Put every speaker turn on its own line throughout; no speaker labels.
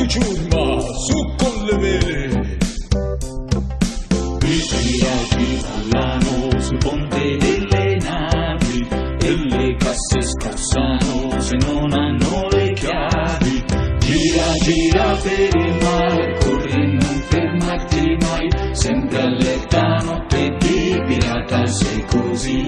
ciurma, su con le vele.
I pirati ballano sul ponte delle navi e le casse scassano se non hanno le chiavi. Gira, gira per il mare, corri e non fermarti mai, sempre allerta notte di pirata sei così.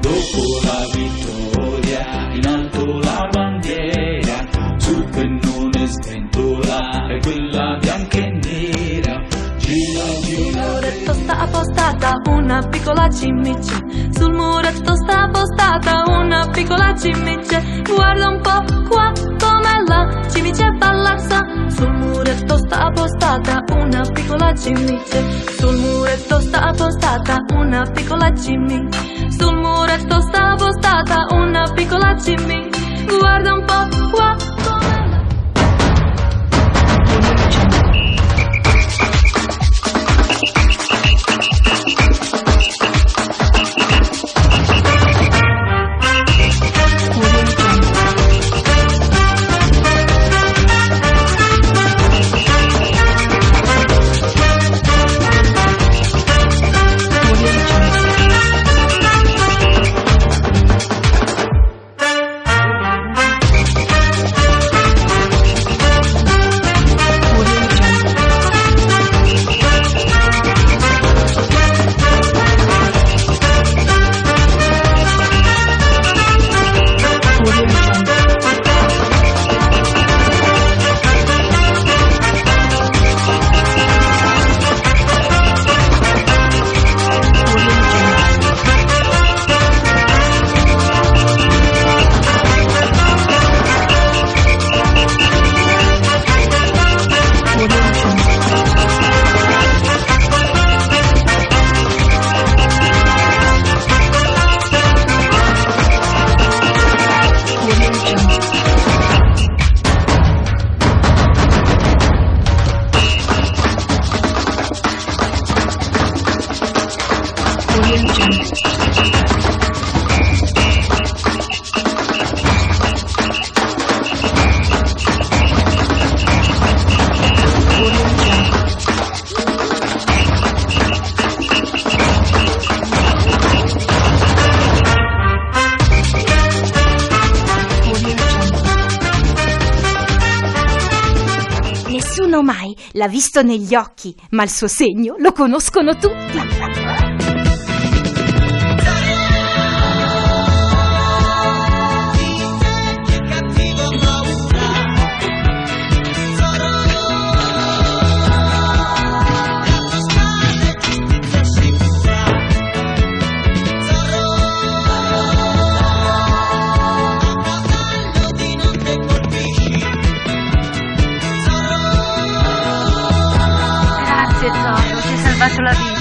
Dopo la vittoria, in alto la bandiera, sul pennone sventola, è quella bianca e nera. Gira, gira.
Sul muretto sta appostata una piccola cimice, sul muretto sta appostata una piccola cimice. Guarda un po' qua come la cimice ballazza. Sul muretto sta appostata una piccola cimice, sul muretto sta appostata una piccola cimice. Sul muretto sta appostata una piccola cimice. Guarda un po' qua come la...
Nessuno mai l'ha visto negli occhi, ma il suo segno lo conoscono tutti.
Grazie Zorro, ci hai salvato la vita.